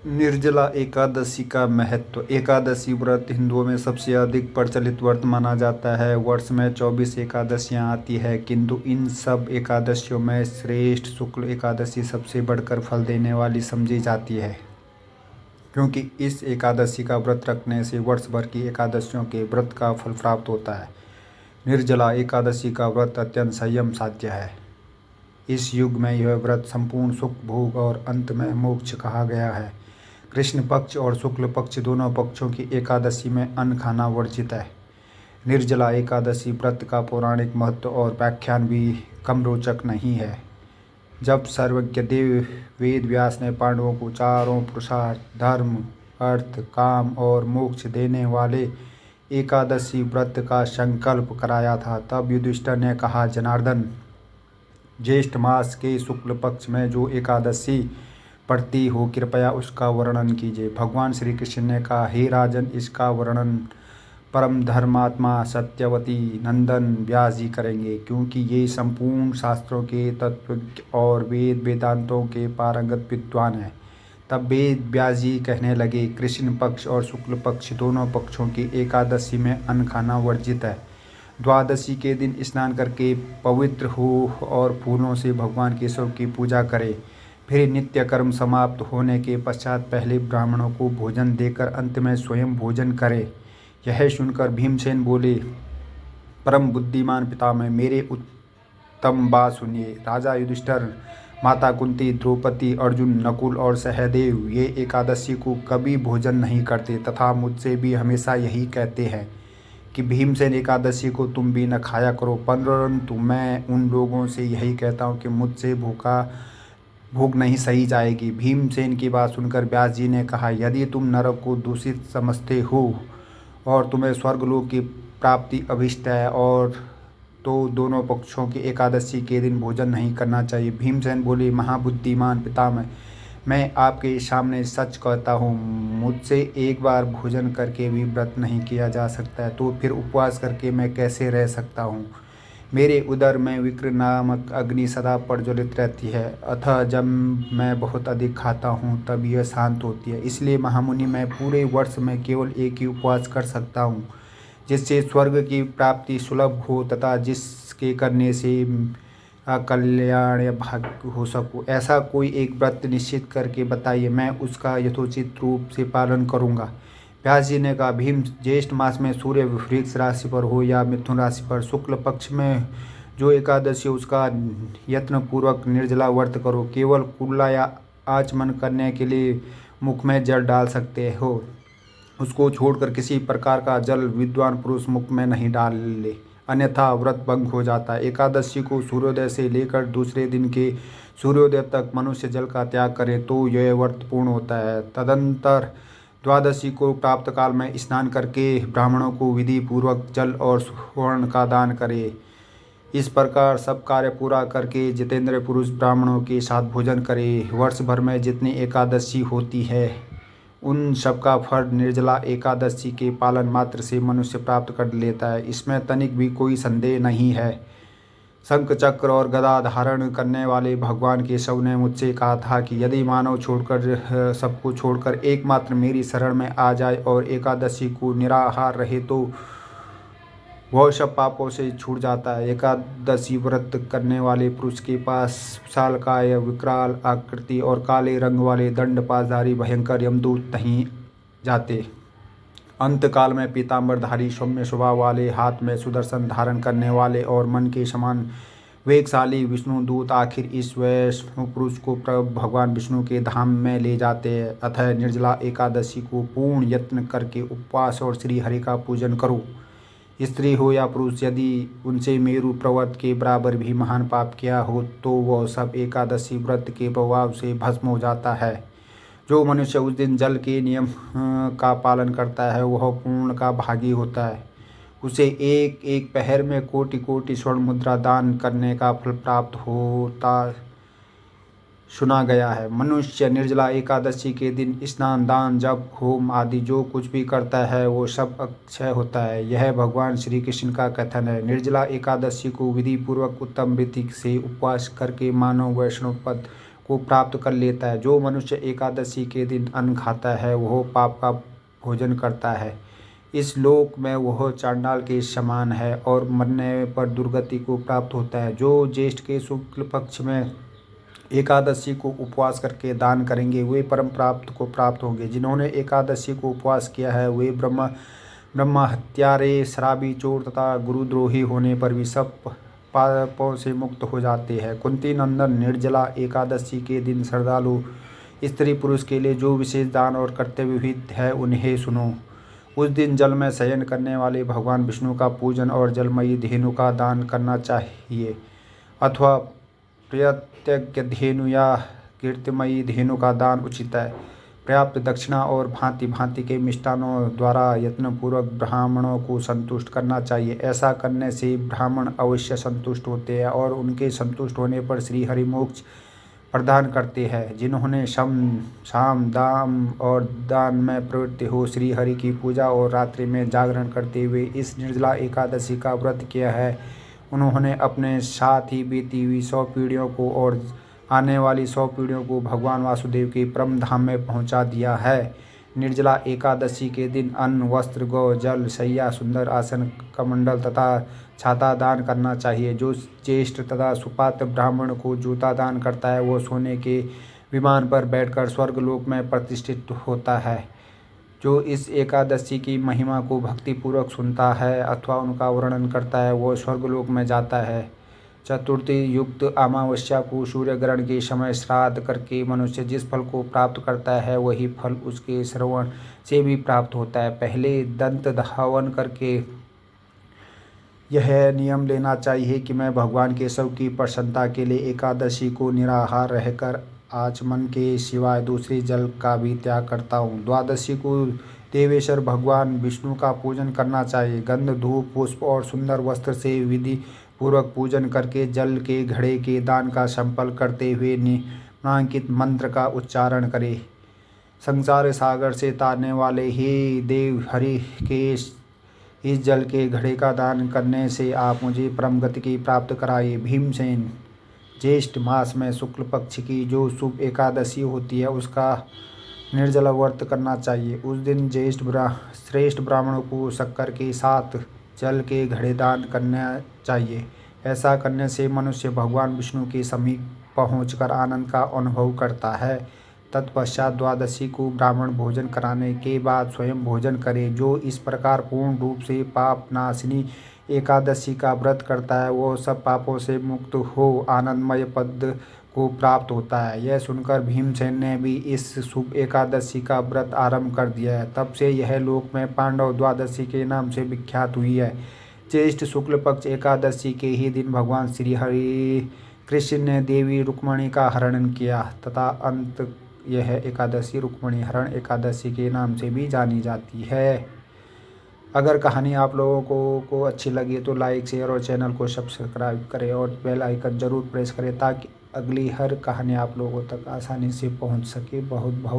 निर्जला एकादशी का महत्व। एकादशी व्रत हिंदुओं में सबसे अधिक प्रचलित व्रत माना जाता है। वर्ष में 24 एकादशियां आती है, किंतु इन सब एकादशियों में श्रेष्ठ शुक्ल एकादशी सबसे बढ़कर फल देने वाली समझी जाती है, क्योंकि इस एकादशी का व्रत रखने से वर्ष भर की एकादशियों के व्रत का फल प्राप्त होता है। निर्जला एकादशी का व्रत अत्यंत संयम साध्य है। इस युग में यह व्रत संपूर्ण सुख भोग और अंत में मोक्ष कहा गया है। कृष्ण पक्ष और शुक्ल पक्ष दोनों पक्षों की एकादशी में अन्न खाना वर्जित है। निर्जला एकादशी व्रत का पौराणिक महत्व और व्याख्यान भी कम रोचक नहीं है। जब सर्वज्ञ देव वेद व्यास ने पांडवों को चारों पुरुषार्थ धर्म अर्थ काम और मोक्ष देने वाले एकादशी व्रत का संकल्प कराया था, तब युधिष्ठिर ने कहा, जनार्दन, ज्येष्ठ मास के शुक्ल पक्ष में जो एकादशी पड़ती हो, कृपया उसका वर्णन कीजिए। भगवान श्री कृष्ण ने कहा, हे राजन, इसका वर्णन परम धर्मात्मा सत्यवती नंदन व्यास जी करेंगे, क्योंकि ये संपूर्ण शास्त्रों के तत्वज्ञ और वेद वेदांतों के पारंगत विद्वान हैं। तब वेद व्यास जी कहने लगे, कृष्ण पक्ष और शुक्ल पक्ष दोनों पक्षों की एकादशी में अन्न खाना वर्जित है। द्वादशी के दिन स्नान करके पवित्र हो और फूलों से भगवान केशव की पूजा करे। फिर नित्य कर्म समाप्त होने के पश्चात पहले ब्राह्मणों को भोजन देकर अंत में स्वयं भोजन करे। यह सुनकर भीमसेन बोले, परम बुद्धिमान पितामह, मेरे उत्तम बात सुनिए। राजा युधिष्ठिर, माता कुंती, द्रौपदी, अर्जुन, नकुल और सहदेव ये एकादशी को कभी भोजन नहीं करते तथा मुझसे भी हमेशा यही कहते हैं कि भीमसेन एकादशी को तुम भी न खाया करो, परंतु मैं उन लोगों से यही कहता हूँ कि मुझसे भूख नहीं सही जाएगी। भीमसेन की बात सुनकर व्यास जी ने कहा, यदि तुम नरक को दूषित समझते हो और तुम्हें स्वर्गलोक की प्राप्ति अभिष्ट है और तो दोनों पक्षों की एकादशी के दिन भोजन नहीं करना चाहिए। भीमसेन बोले, महाबुद्धिमान पितामह, मैं आपके सामने सच कहता हूँ, मुझसे एक बार भोजन करके भी व्रत नहीं किया जा सकता है, तो फिर उपवास करके मैं कैसे रह सकता हूँ। मेरे उदर में विक्र नामक अग्नि सदा प्रज्वलित रहती है, अतः जब मैं बहुत अधिक खाता हूँ तब यह शांत होती है। इसलिए महामुनि, मैं पूरे वर्ष में केवल एक ही उपवास कर सकता हूँ, जिससे स्वर्ग की प्राप्ति सुलभ हो तथा जिसके करने से कल्याण या भाग्य हो सकूँ। ऐसा कोई एक व्रत निश्चित करके बताइए, मैं उसका यथोचित रूप से पालन करूँगा। व्यास जी ने कहा, भीम, ज्येष्ठ मास में सूर्य वृश्चिक राशि पर हो या मिथुन राशि पर शुक्ल पक्ष में जो एकादशी उसका यत्न पूर्वक निर्जला व्रत करो। केवल कुल्ला या आचमन करने के लिए मुख में जल डाल सकते हो, उसको छोड़कर किसी प्रकार का जल विद्वान पुरुष मुख में नहीं डाल ले, अन्यथा व्रत भंग हो जाता है। एकादशी को सूर्योदय से लेकर दूसरे दिन के सूर्योदय तक मनुष्य जल का त्याग करे तो यह व्रत पूर्ण होता है। तदंतर द्वादशी को प्राप्त काल में स्नान करके ब्राह्मणों को विधि पूर्वक जल और स्वर्ण का दान करे। इस प्रकार सब कार्य पूरा करके जितेंद्र पुरुष ब्राह्मणों के साथ भोजन करे। वर्ष भर में जितनी एकादशी होती है उन सबका फल निर्जला एकादशी के पालन मात्र से मनुष्य प्राप्त कर लेता है, इसमें तनिक भी कोई संदेह नहीं है। शंख चक्र और गदा धारण करने वाले भगवान केशव ने मुझसे कहा था कि यदि मानव सबको छोड़कर एकमात्र मेरी शरण में आ जाए और एकादशी को निराहार रहे तो वह सब पापों से छूट जाता है। एकादशी व्रत करने वाले पुरुष के पास विशालकाय, विकराल आकृति और काले रंग वाले दंड पासधारी भयंकर यमदूत नहीं जाते। अंतकाल में पीताम्बरधारी सौम्य स्वभाव वाले, हाथ में सुदर्शन धारण करने वाले और मन के समान वेगशाली विष्णुदूत आखिर इस वैष्णव पुरुष को भगवान विष्णु के धाम में ले जाते हैं। अतः निर्जला एकादशी को पूर्ण यत्न करके उपवास और श्री हरि का पूजन करो। स्त्री हो या पुरुष, यदि उनसे मेरु पर्वत के बराबर भी महान पाप किया हो तो वह सब एकादशी व्रत के प्रभाव से भस्म हो जाता है। जो मनुष्य उस दिन जल के नियम का पालन करता है वह पूर्ण का भागी होता है। उसे एक एक पहर में कोटि कोटि स्वर्ण मुद्रा दान करने का फल प्राप्त होता सुना गया है। मनुष्य निर्जला एकादशी के दिन स्नान, दान, जप, होम आदि जो कुछ भी करता है वो सब अक्षय होता है। यह भगवान श्री कृष्ण का कथन है। निर्जला एकादशी को विधि पूर्वक उत्तम रीति से उपवास करके मानव वैष्णव पद को प्राप्त कर लेता है। जो मनुष्य एकादशी के दिन अन्न खाता है वह पाप का भोजन करता है, इस लोक में वह चांडाल के समान है और मरने पर दुर्गति को प्राप्त होता है। जो ज्येष्ठ के शुक्ल पक्ष में एकादशी को उपवास करके दान करेंगे वे परम प्राप्त को प्राप्त होंगे। जिन्होंने एकादशी को उपवास किया है वे ब्रह्म हत्यारे, शराबी, चोर तथा गुरुद्रोही होने पर भी सब पापों से मुक्त हो जाते हैं। कुंती नंदन, निर्जला एकादशी के दिन श्रद्धालु स्त्री पुरुष के लिए जो विशेष दान और कर्तव्य विहित है उन्हें सुनो। उस दिन जल में शयन करने वाले भगवान विष्णु का पूजन और जलमयी धेनु का दान करना चाहिए अथवा प्रत्यज्ञ धेनु या कीर्तिमयी धेनु का दान उचित है। पर्याप्त दक्षिणा और भांति भांति के मिष्टानों द्वारा यत्नपूर्वक ब्राह्मणों को संतुष्ट करना चाहिए। ऐसा करने से ब्राह्मण अवश्य संतुष्ट होते हैं और उनके संतुष्ट होने पर श्री हरि मोक्ष प्रदान करते हैं। जिन्होंने शाम दाम और दान में प्रवृत्ति हो श्री हरि की पूजा और रात्रि में जागरण करते हुए इस निर्जला एकादशी का व्रत किया है उन्होंने अपने साथ ही बीती हुई 100 पीढ़ियों को और आने वाली 100 पीढ़ियों को भगवान वासुदेव के परम धाम में पहुंचा दिया है। निर्जला एकादशी के दिन अन्न, वस्त्र, गौ, जल, शैया, सुंदर आसन, कमंडल तथा छाता दान करना चाहिए। जो ज्येष्ठ तथा सुपात्र ब्राह्मण को जूता दान करता है वो सोने के विमान पर बैठकर स्वर्गलोक में प्रतिष्ठित होता है। जो इस एकादशी की महिमा को भक्तिपूर्वक सुनता है अथवा उनका वर्णन करता है वो स्वर्गलोक में जाता है। चतुर्थी युक्त अमावस्या को सूर्य ग्रहण के समय श्राद्ध करके मनुष्य जिस फल को प्राप्त करता है वही फल उसके श्रवण से भी प्राप्त होता है। पहले दंत हवन करके यह नियम लेना चाहिए कि मैं भगवान केशव की प्रसन्नता के लिए एकादशी को निराहार रहकर आचमन के सिवाय दूसरी जल का भी त्याग करता हूँ। द्वादशी को देवेश्वर भगवान विष्णु का पूजन करना चाहिए। गंध, धूप, पुष्प और सुंदर वस्त्र से विधि पूर्वक पूजन करके जल के घड़े के दान का संकल्प करते हुए निम्नांकित मंत्र का उच्चारण करें। संसार सागर से तारने वाले हे देव हरि के इस जल के घड़े का दान करने से आप मुझे परम गति की प्राप्त कराइए। भीमसेन, ज्येष्ठ मास में शुक्ल पक्ष की जो शुभ एकादशी होती है उसका निर्जला व्रत करना चाहिए। उस दिन श्रेष्ठ ब्राह्मणों को शक्कर के साथ जल के घड़े दान करना चाहिए। ऐसा करने से मनुष्य भगवान विष्णु के समीप पहुंचकर आनंद का अनुभव करता है। तत्पश्चात द्वादशी को ब्राह्मण भोजन कराने के बाद स्वयं भोजन करे। जो इस प्रकार पूर्ण रूप से पाप नाशिनी एकादशी का व्रत करता है वो सब पापों से मुक्त हो आनंदमय पद को प्राप्त होता है। यह सुनकर भीमसेन ने भी इस शुभ एकादशी का व्रत आरंभ कर दिया है। तब से यह लोक में पांडव द्वादशी के नाम से विख्यात हुई है। ज्येष्ठ शुक्ल पक्ष एकादशी के ही दिन भगवान श्री हरि कृष्ण ने देवी रुक्मणी का हरण किया तथा अंत यह एकादशी रुक्मणी हरण एकादशी के नाम से भी जानी जाती है। अगर कहानी आप लोगों को अच्छी लगी तो लाइक, शेयर और चैनल को सब्सक्राइब करें और बेल आइकन ज़रूर प्रेस करें ताकि अगली हर कहानी आप लोगों तक आसानी से पहुंच सके। बहुत बहुत